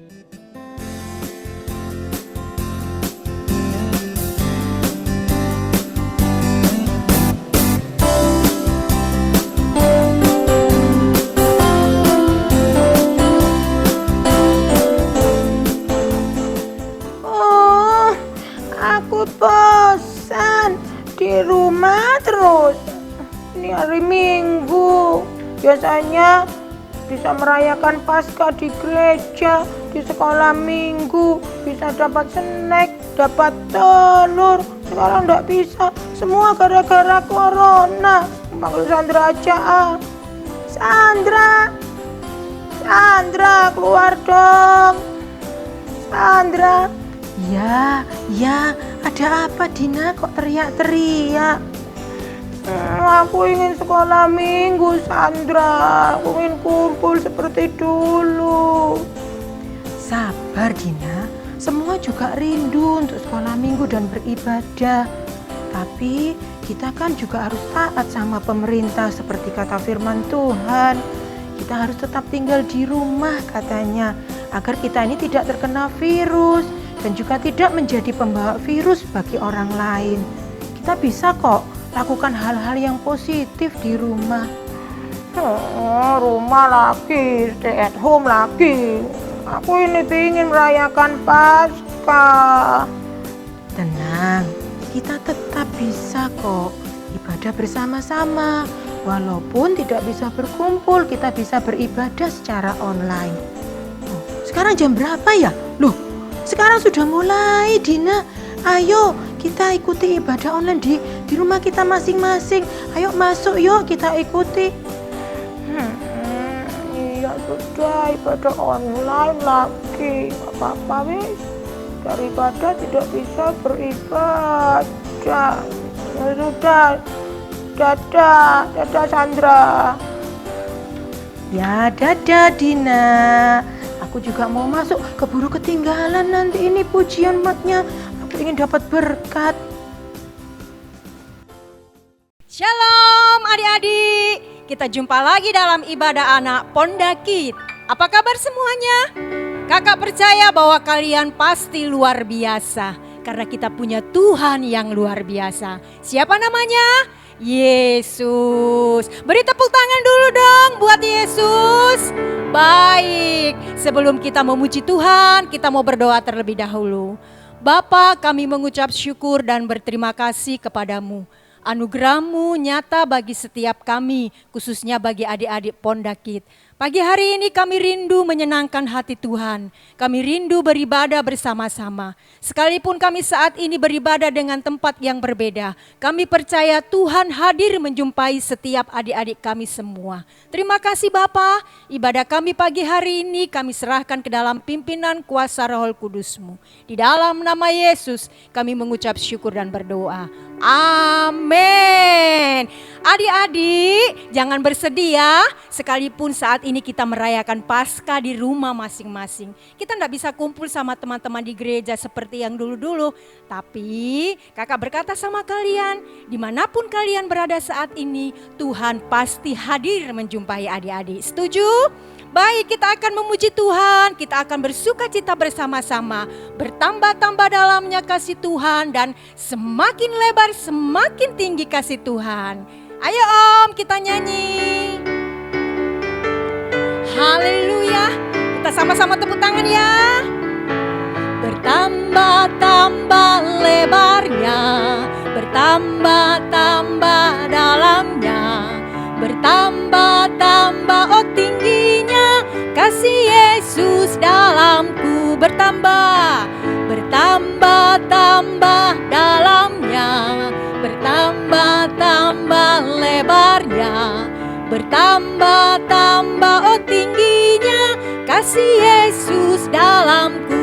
Oh, aku bosan di rumah terus. Ini hari Minggu. Biasanya bisa merayakan Paskah di gereja, di sekolah minggu, bisa dapat snack, dapat telur. Sekarang nggak bisa, semua gara-gara corona. Panggil Sandra aja ah. Sandra, Sandra keluar dong. Sandra. Ya, ada apa Dina? Kok teriak-teriak? Aku ingin sekolah minggu, Sandra. Aku ingin kumpul seperti dulu. Sabar Dina, semua juga rindu untuk sekolah minggu dan beribadah. Tapi kita kan juga harus taat sama pemerintah seperti kata firman Tuhan. Kita harus tetap tinggal di rumah katanya, agar kita ini tidak terkena virus dan juga tidak menjadi pembawa virus bagi orang lain. Kita bisa kok lakukan hal-hal yang positif di rumah. Rumah lagi, stay at home lagi. Aku ini ingin merayakan Paskah. Tenang, kita tetap bisa kok ibadah bersama-sama. Walaupun tidak bisa berkumpul, kita bisa beribadah secara online. Sekarang jam berapa ya? Loh, sekarang sudah mulai Dina. Ayo kita ikuti ibadah online di rumah kita masing-masing. Ayo masuk yuk kita ikuti. Iya sudah, ibadah online lagi. Gak apa-apa wis. Daripada tidak bisa beribadah. Sudah. Dadah Sandra. Ya dadah Dina. Aku juga mau masuk, keburu ketinggalan nanti ini pujian matnya. Aku ingin dapat berkat. Shalom adik-adik, kita jumpa lagi dalam ibadah anak Pondakit. Apa kabar semuanya? Kakak percaya bahwa kalian pasti luar biasa, karena kita punya Tuhan yang luar biasa. Siapa namanya? Yesus. Beri tepuk tangan dulu dong buat Yesus. Baik, sebelum kita memuji Tuhan, kita mau berdoa terlebih dahulu. Bapa, kami mengucap syukur dan berterima kasih kepadamu. Anugerah-Mu nyata bagi setiap kami, khususnya bagi adik-adik Pondakit. Pagi hari ini kami rindu menyenangkan hati Tuhan. Kami rindu beribadah bersama-sama. Sekalipun kami saat ini beribadah dengan tempat yang berbeda, kami percaya Tuhan hadir menjumpai setiap adik-adik kami semua. Terima kasih Bapa. Ibadah kami pagi hari ini kami serahkan ke dalam pimpinan kuasa Roh Kudus-Mu. Di dalam nama Yesus kami mengucap syukur dan berdoa. Amin. Adik-adik, jangan bersedih ya. Sekalipun saat ini kita merayakan Paskah di rumah masing-masing. Kita tidak bisa kumpul sama teman-teman di gereja seperti yang dulu-dulu. Tapi kakak berkata sama kalian, dimanapun kalian berada saat ini, Tuhan pasti hadir menjumpai adik-adik. Setuju? Baik, kita akan memuji Tuhan, kita akan bersuka cita bersama-sama, bertambah-tambah dalamnya kasih Tuhan, dan semakin lebar, semakin tinggi kasih Tuhan. Ayo Om, kita nyanyi. Haleluya, kita sama-sama tepuk tangan ya. Bertambah-tambah lebarnya, bertambah-tambah dalamnya, bertambah-tambah oh tingginya, kasih Yesus dalamku bertambah, bertambah-tambah dalamnya, bertambah-tambah lebarnya, bertambah-tambah oh tingginya, kasih Yesus dalamku.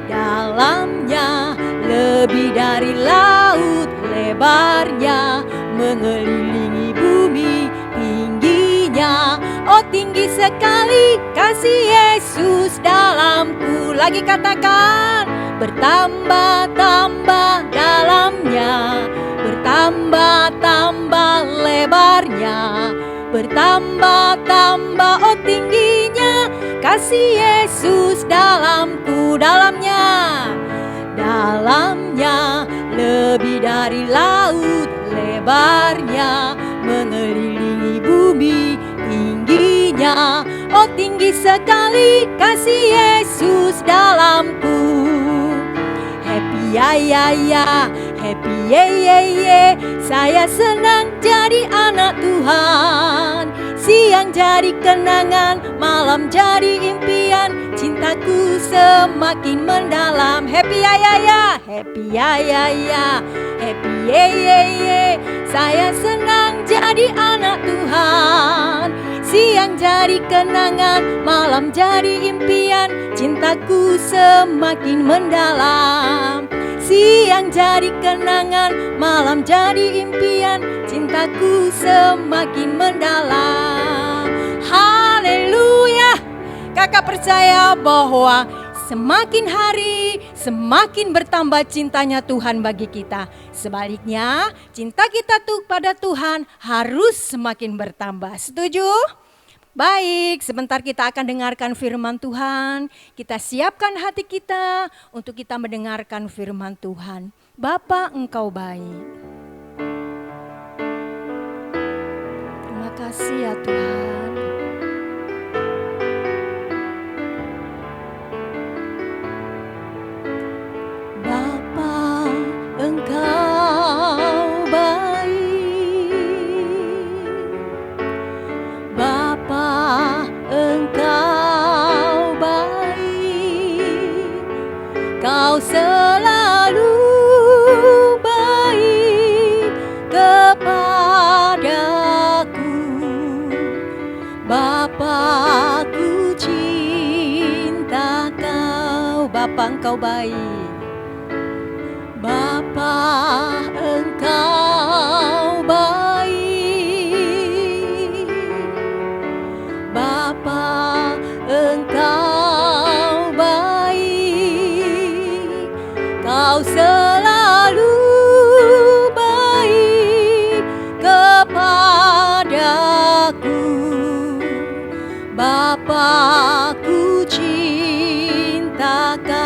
Dalamnya lebih dari laut lebarnya, mengelilingi bumi tingginya, oh tinggi sekali kasih Yesus dalamku. Lagi katakan, bertambah-tambah dalamnya, bertambah-tambah lebarnya, bertambah-tambah oh tingginya, kasih Yesus dalamku, dalamnya lebih dari laut lebarnya, mengelilingi bumi tingginya. Oh tinggi sekali kasih Yesus dalamku. Happy ya ya ya, happy ye ye ye, saya senang jadi anak Tuhan. Siang jadi kenangan, malam jadi impian, cintaku semakin mendalam. Happy ya ya ya, happy ya ya ya, happy ye ye ye, saya senang jadi anak Tuhan. Siang jadi kenangan, malam jadi impian, cintaku semakin mendalam. Siang jadi kenangan, malam jadi impian, cintaku semakin mendalam. Haleluya. Kakak percaya bahwa semakin hari semakin bertambah cintanya Tuhan bagi kita. Sebaliknya, cinta kita tuh pada Tuhan harus semakin bertambah. Setuju? Baik, sebentar kita akan dengarkan firman Tuhan. Kita siapkan hati kita untuk kita mendengarkan firman Tuhan. Bapa, Engkau baik. Terima kasih ya Tuhan. Bapa, Engkau baik. Bapa, Engkau baik. Kau selalu baik kepadaku. Bapa, ku cinta Kau. Bapa, Engkau baik. Bapa, Engkau baik. Bapa, Engkau baik. Kau selalu baik kepadaku. Bapa, ku cinta Kau.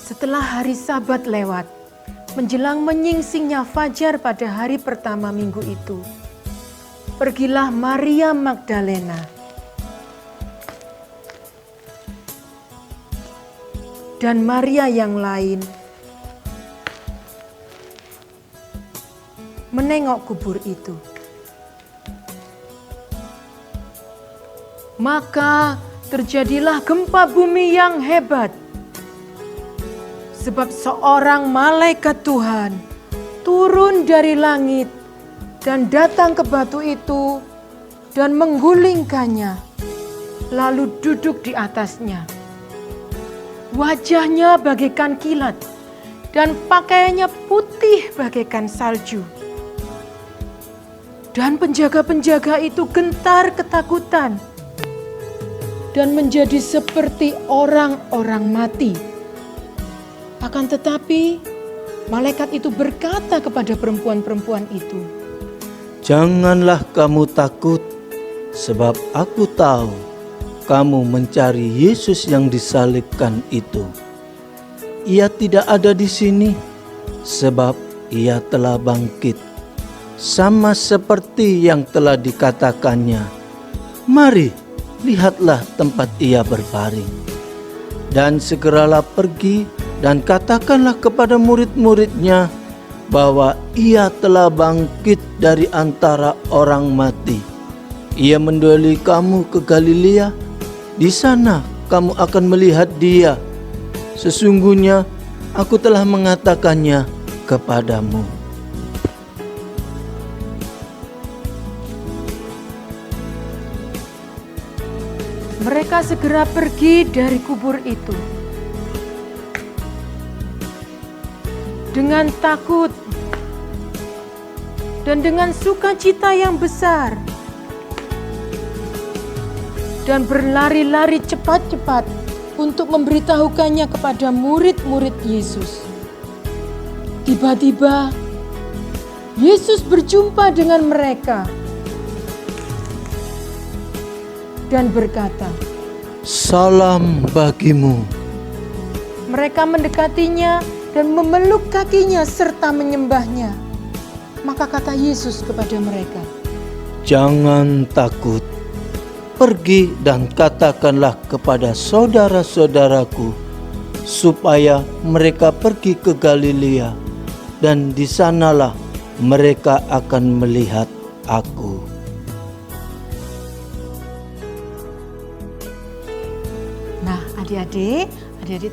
Setelah hari Sabat lewat, menjelang menyingsingnya fajar pada hari pertama minggu itu, pergilah Maria Magdalena dan Maria yang lain menengok kubur itu. Maka terjadilah gempa bumi yang hebat. Sebab seorang malaikat Tuhan turun dari langit dan datang ke batu itu dan menggulingkannya, lalu duduk di atasnya. Wajahnya bagaikan kilat dan pakaiannya putih bagaikan salju. Dan penjaga-penjaga itu gentar ketakutan dan menjadi seperti orang-orang mati. Akan tetapi, malaikat itu berkata kepada perempuan-perempuan itu, "Janganlah kamu takut, sebab aku tahu kamu mencari Yesus yang disalibkan itu. Ia tidak ada di sini, sebab ia telah bangkit, sama seperti yang telah dikatakannya. Mari, lihatlah tempat ia berbaring. Dan segeralah pergi dan katakanlah kepada murid-muridnya bahwa ia telah bangkit dari antara orang mati. Ia mendahului kamu ke Galilea. Di sana kamu akan melihat dia. Sesungguhnya aku telah mengatakannya kepadamu." Mereka segera pergi dari kubur itu dengan takut dan dengan sukacita yang besar, dan berlari-lari cepat-cepat untuk memberitahukannya kepada murid-murid Yesus. Tiba-tiba Yesus berjumpa dengan mereka dan berkata, "Salam bagimu." Mereka mendekatinya dan memeluk kakinya serta menyembahnya. Maka kata Yesus kepada mereka, "Jangan takut. Pergi dan katakanlah kepada saudara-saudaraku supaya mereka pergi ke Galilea, dan di sanalah mereka akan melihat aku." Nah, adik-adik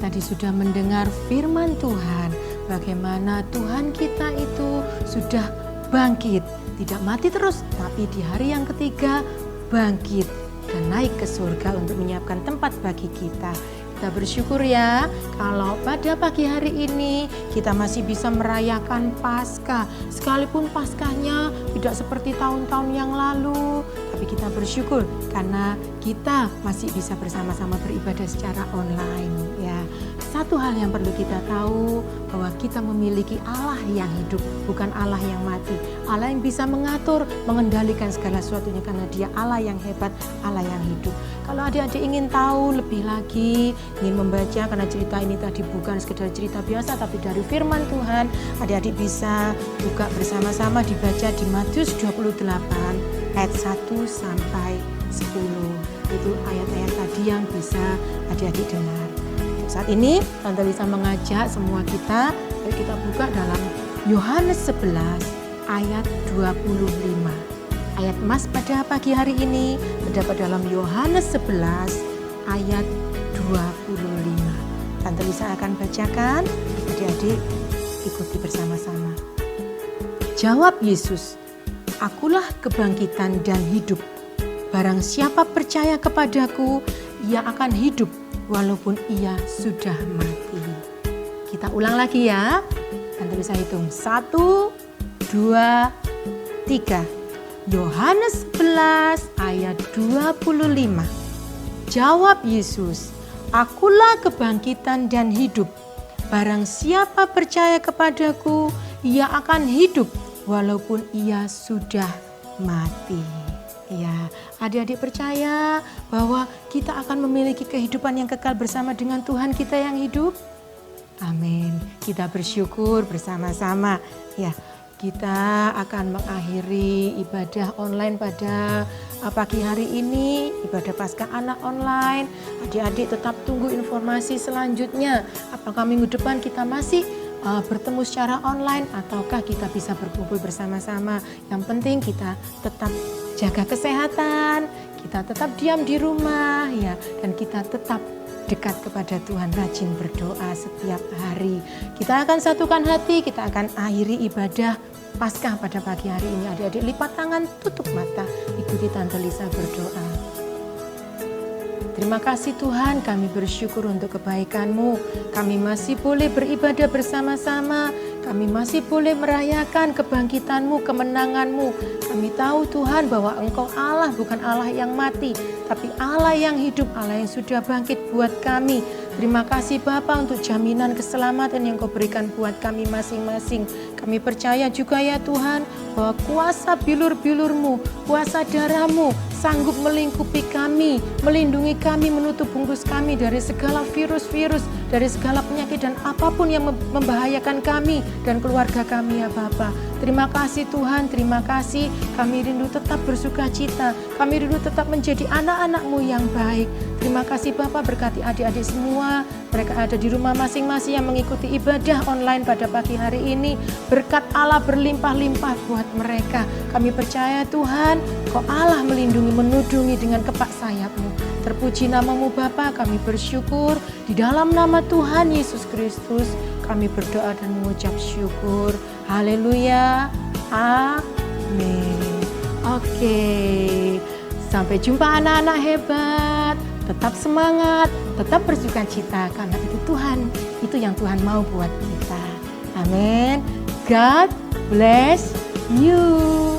tadi sudah mendengar firman Tuhan. Bagaimana Tuhan kita itu sudah bangkit. Tidak mati terus, tapi di hari yang ketiga bangkit dan naik ke surga untuk menyiapkan tempat bagi kita. Kita bersyukur ya kalau pada pagi hari ini kita masih bisa merayakan Paskah. Sekalipun Paskahnya tidak seperti tahun-tahun yang lalu, tapi kita bersyukur karena kita masih bisa bersama-sama beribadah secara online ya. Satu hal yang perlu kita tahu bahwa kita memiliki Allah yang hidup, bukan Allah yang mati. Allah yang bisa mengatur, mengendalikan segala sesuatunya karena Dia Allah yang hebat, Allah yang hidup. Kalau adik-adik ingin tahu lebih lagi, ingin membaca karena cerita ini tadi bukan sekedar cerita biasa tapi dari firman Tuhan, adik-adik bisa buka bersama-sama dibaca di Matius 28 ayat 1 sampai 10. Itu ayat-ayat tadi yang bisa adik-adik dengar. Saat ini Tante Lisa mengajak semua kita, ayo kita buka dalam Yohanes 11 ayat 25. Ayat Mas pada pagi hari ini terdapat dalam Yohanes 11 ayat 25. Tante Lisa akan bacakan, adik-adik ikuti bersama-sama. Jawab Yesus, "Akulah kebangkitan dan hidup. Barang siapa percaya kepadaku, ia akan hidup walaupun ia sudah mati." Kita ulang lagi ya. Tante bisa hitung. 1, 2, 3. Yohanes 11 ayat 25. Jawab Yesus, "Akulah kebangkitan dan hidup. Barang siapa percaya kepadaku, ia akan hidup walaupun ia sudah mati." Ya, adik-adik percaya bahwa kita akan memiliki kehidupan yang kekal bersama dengan Tuhan kita yang hidup? Amin. Kita bersyukur bersama-sama. Ya, kita akan mengakhiri ibadah online pada pagi hari ini, ibadah Paskah Anak online. Adik-adik tetap tunggu informasi selanjutnya. Apakah minggu depan kita masih bertemu secara online ataukah kita bisa berkumpul bersama-sama? Yang penting kita tetap jaga kesehatan, kita tetap diam di rumah ya, dan kita tetap dekat kepada Tuhan, rajin berdoa setiap hari. Kita akan satukan hati, kita akan akhiri ibadah Paskah pada pagi hari ini. Adik-adik lipat tangan, tutup mata, ikuti Tante Lisa berdoa. Terima kasih Tuhan, kami bersyukur untuk kebaikan-Mu. Kami masih boleh beribadah bersama-sama. Kami masih boleh merayakan kebangkitan-Mu, kemenangan-Mu. Kami tahu Tuhan bahwa Engkau Allah bukan Allah yang mati, tapi Allah yang hidup, Allah yang sudah bangkit buat kami. Terima kasih Bapa untuk jaminan keselamatan yang Kau berikan buat kami masing-masing. Kami percaya juga ya Tuhan bahwa kuasa bilur-bilur-Mu, kuasa darah-Mu sanggup melingkupi kami, melindungi kami, menutup bungkus kami dari segala virus-virus, dari segala penyakit dan apapun yang membahayakan kami dan keluarga kami ya Bapa. Terima kasih Tuhan, terima kasih. Kami rindu tetap bersuka cita, kami rindu tetap menjadi anak-anak-Mu yang baik. Terima kasih Bapa, berkati adik-adik semua. Mereka ada di rumah masing-masing yang mengikuti ibadah online pada pagi hari ini. Berkat Allah berlimpah-limpah buat mereka. Kami percaya Tuhan, Kau Allah melindungi, menudungi dengan kepak sayap-Mu. Terpuji nama-Mu Bapa, kami bersyukur. Di dalam nama Tuhan Yesus Kristus, kami berdoa dan mengucap syukur. Haleluya. Amin. Oke. Sampai jumpa anak-anak hebat. Tetap semangat, tetap bersuka cita karena itu Tuhan, itu yang Tuhan mau buat kita. Amin. God bless you.